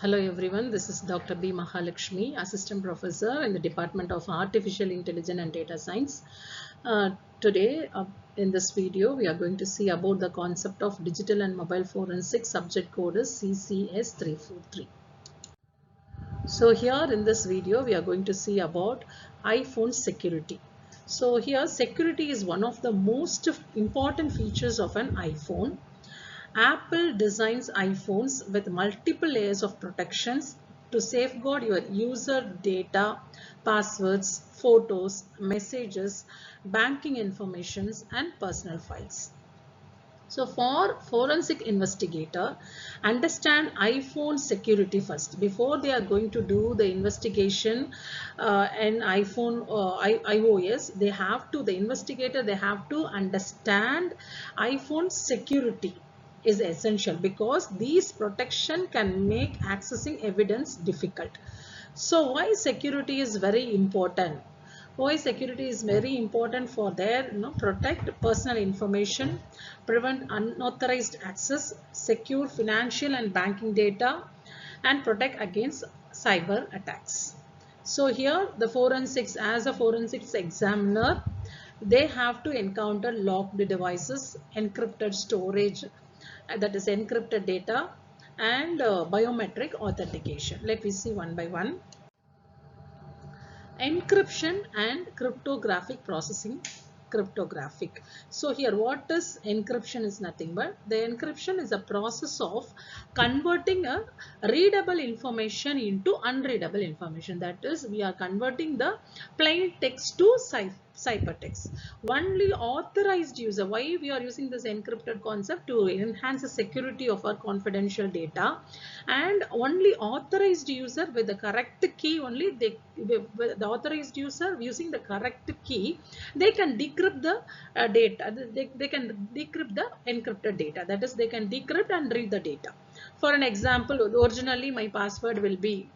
Hello everyone, this is Dr. B. Mahalakshmi, Assistant Professor in the Department of Artificial Intelligence and Data Science. Today in this video, we are going to see about the concept of digital and mobile forensics. Subject code is CCS343. So here in this video, we are going to see about iPhone security. So here security is one of the most important features of an iPhone. Apple designs iPhones with multiple layers of protections to safeguard your user data, passwords, photos, messages, banking informations, and personal files. So for forensic investigator, understand iPhone security first before they are going to do the investigation in iPhone iOS. The investigator, they have to understand iPhone security is essential because these protection can make accessing evidence difficult. So why security is very important? Why security is very important for their protect personal information, prevent unauthorized access, secure financial and banking data, and protect against cyber attacks. So here the forensics, as a forensics examiner, they have to encounter locked devices, encrypted storage, that is encrypted data, and biometric authentication. Let me see one by one. Encryption and cryptographic processing. Cryptographic. So here what is encryption is nothing but the encryption is a process of converting a readable information into unreadable information. That is, we are converting the plain text to ciphertext. Only authorized user, why we are using this encrypted concept? To enhance the security of our confidential data, and only authorized user with the correct key, only the authorized user using the correct key, they can decrypt the data. They can decrypt the encrypted data. That is, they can decrypt and read the data. For an example, originally my password will be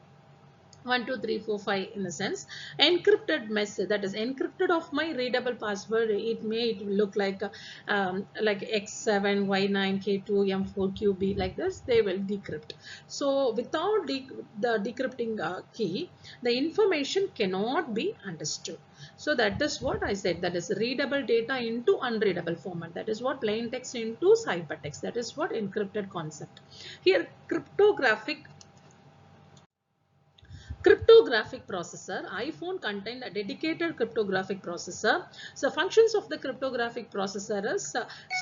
1 2 3 4 5 in a sense. Encrypted message, that is encrypted of my readable password, it will look like x7 y9 k2 m4 qb, like this they will decrypt. So without the decrypting key, the information cannot be understood. So that is what I said, that is readable data into unreadable format, that is what plain text into ciphertext, that is what encrypted concept. Here cryptographic processor. iPhone contained a dedicated cryptographic processor. So functions of the cryptographic processor is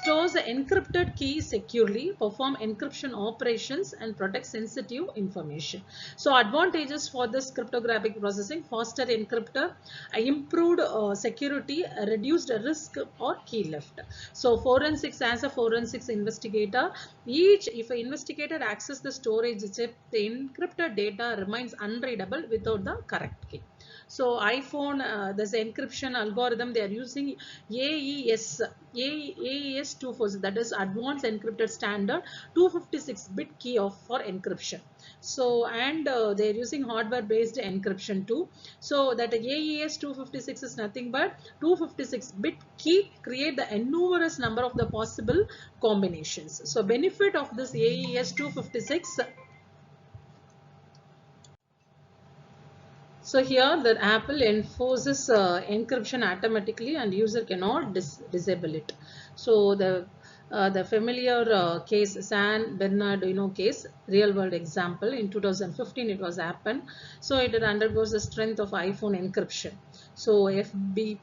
stores the encrypted key securely, perform encryption operations, and protect sensitive information. So advantages for this cryptographic processing: faster encryptor, improved security, reduced risk or key left. So forensics, as a forensics investigator, if an investigator access the storage chip, the encrypted data remains unreadable without the correct key. So iPhone, this encryption algorithm, they are using AES, AES 246, that is Advanced Encrypted Standard 256-bit key for encryption. So and they are using hardware-based encryption too. So that AES 256 is nothing but 256-bit key create the numerous number of the possible combinations. So benefit of this AES 256. So here the Apple enforces encryption automatically and user cannot disable it. So the familiar case, San Bernardino case, real world example, in 2015 it was happened. So it undergoes the strength of iPhone encryption. So FBI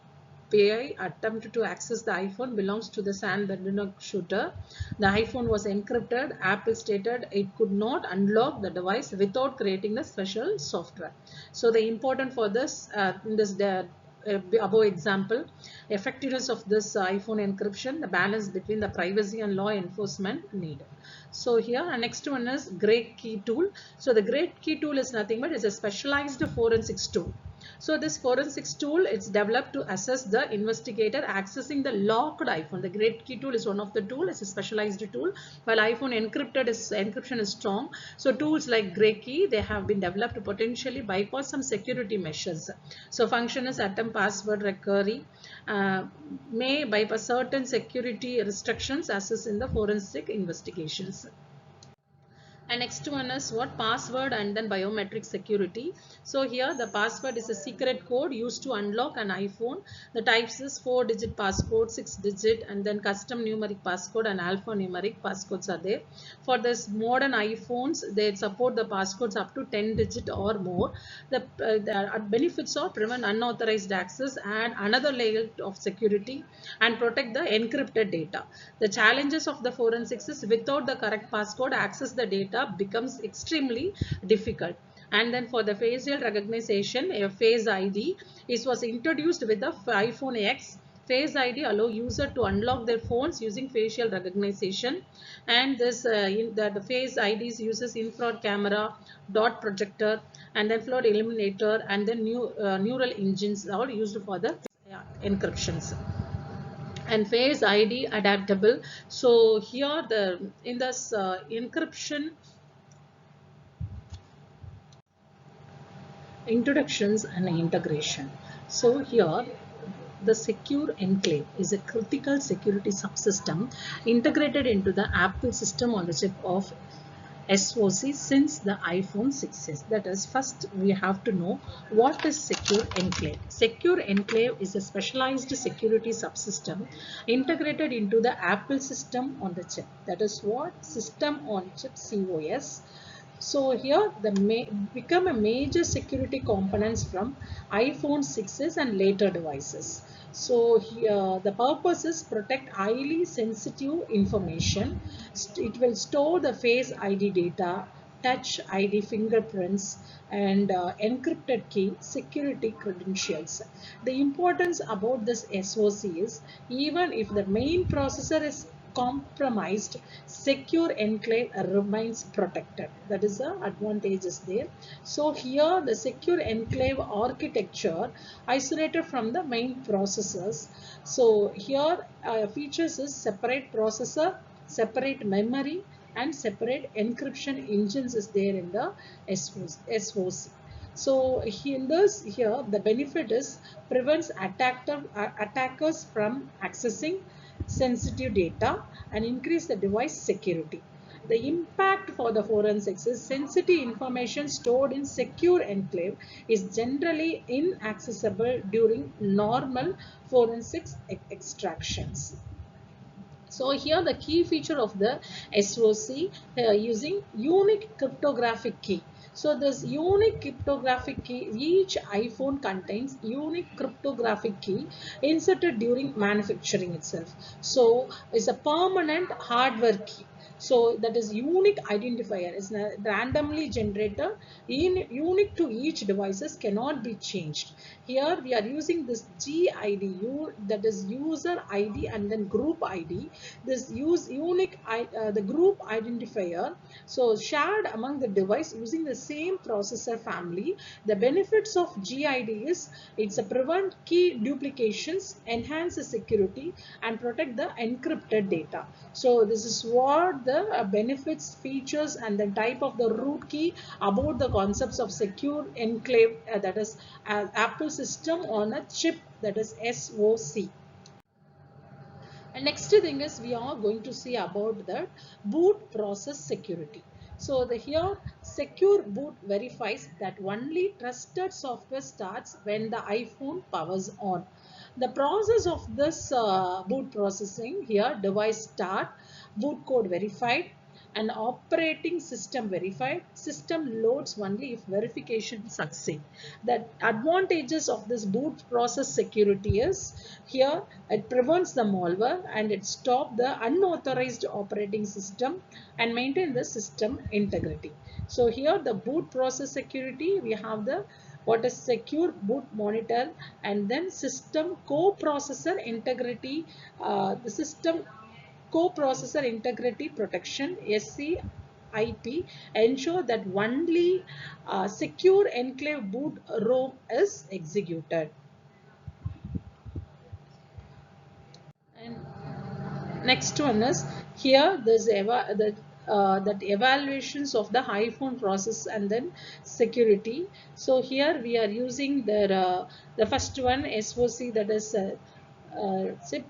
attempted to access the iPhone belongs to the San Bernardino shooter. The iPhone was encrypted. Apple stated it could not unlock the device without creating the special software. So the important for this, above example, effectiveness of this iPhone encryption, the balance between the privacy and law enforcement needed. So here next one is Great Key Tool. So the Great Key Tool is nothing but is a specialized forensics tool. So this forensics tool, it's developed to assess the investigator accessing the locked iPhone. The Great Key Tool is one of the tool. It's a specialized tool. While iPhone encryption is strong. So tools like Great Key, they have been developed to potentially bypass some security measures. So function is attempt password recovery, may bypass certain security restrictions as is in the forensic investigations. And next one is what? Password and then biometric security. So here the password is a secret code used to unlock an iPhone. The types is 4-digit passcode, 6-digit, and then custom numeric passcode and alphanumeric passcodes are there. For this modern iPhones, they support the passcodes up to 10-digit or more. The benefits are prevent unauthorized access and another layer of security and protect the encrypted data. The challenges of the forensics is without the correct passcode, access the data becomes extremely difficult. And then for the facial recognition, a Face ID was introduced with the iPhone X. Face ID allow user to unlock their phones using facial recognition, and this the Face IDs uses infrared camera, dot projector, and then flood eliminator, and then neural engines are used for the encryptions. And Face ID adaptable. So here the in this encryption introductions and integration. So here the secure enclave is a critical security subsystem integrated into the Apple system on the chip of SoC since the iPhone 6s. That is, first we have to know what is secure enclave. Secure enclave is a specialized security subsystem integrated into the Apple system on the chip. That is what? System on chip, COS. So here the become a major security components from iPhone 6s and later devices. So here the purpose is protect highly sensitive information. It will store the Face ID data, touch ID fingerprints, and encrypted key security credentials. The importance about this SoC is even if the main processor is compromised, secure enclave remains protected. That is the advantages there. So here the secure enclave architecture isolated from the main processors. So here features is separate processor, separate memory, and separate encryption engines is there in the SoC. So in this here the benefit is prevents attackers from accessing sensitive data and increase the device security. The impact for the forensics is sensitive information stored in secure enclave is generally inaccessible during normal forensics extractions. So here the key feature of the SoC using unique cryptographic key. So this unique cryptographic key, each iPhone contains unique cryptographic key inserted during manufacturing itself. So it's a permanent hardware key. So that is unique identifier is randomly generated, unique to each devices, cannot be changed. Here we are using this GID, that is user ID and then group ID. This unique the group identifier, so shared among the device using the same processor family. The benefits of GID is it's a prevent key duplications, enhance the security, and protect the encrypted data. So this is what the benefits, features, and the type of the root key about the concepts of secure enclave, that is Apple system on a chip, that is SoC. And next thing is we are going to see about the boot process security. So the here secure boot verifies that only trusted software starts when the iPhone powers on. The process of this boot processing here, device start, boot code verified, and operating system verified, system loads only if verification succeed. The advantages of this boot process security is here it prevents the malware and it stops the unauthorized operating system and maintain the system integrity. So here the boot process security, we have the what is secure boot monitor, and then system co-processor integrity, the system co-processor integrity protection SCIP ensure that only secure enclave boot ROM is executed. And next one is here there's that evaluations of the iPhone process and then security. So here we are using the first one SoC, that is chip,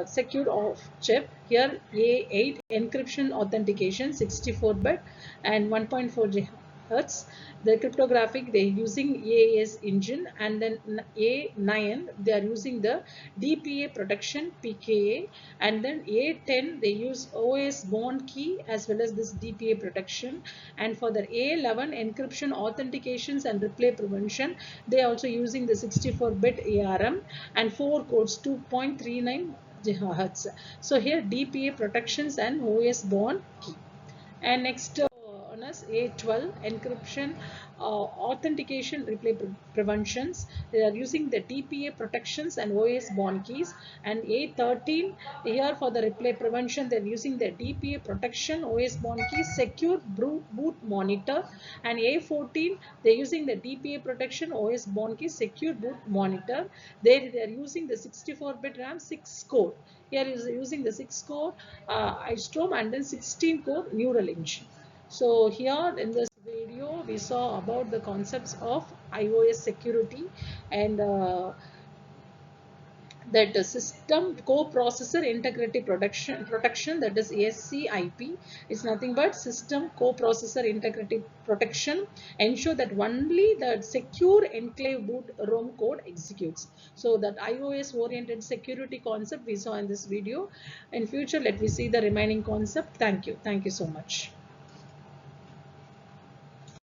secure of chip. Here A8 encryption authentication 64-bit and 1.4 GHz. The cryptographic they are using AES engine, and then A9 they are using the DPA protection PKA, and then A10 they use OS bond key as well as this DPA protection, and for the A11 encryption authentications and replay prevention they are also using the 64-bit ARM and 4 codes 2.39 GHz. So here DPA protections and OS bond key. And next on us A12 encryption authentication replay preventions. They are using the DPA protections and OS bond keys. And A13 here for the replay prevention they are using the DPA protection, OS bond keys, secure boot monitor. And A14 they are using the DPA protection, OS bond keys, secure boot monitor. They are using the 64-bit RAM 6 core. Here is using the 6 core Istrom and then 16 core neural engine. So here in this video we saw about the concepts of iOS security, and that the system co-processor integrity protection, that is SCIP, is nothing but system co-processor integrity protection, ensure that only the secure enclave boot ROM code executes. So that iOS oriented security concept we saw in this video. In future let me see the remaining concept. Thank you so much.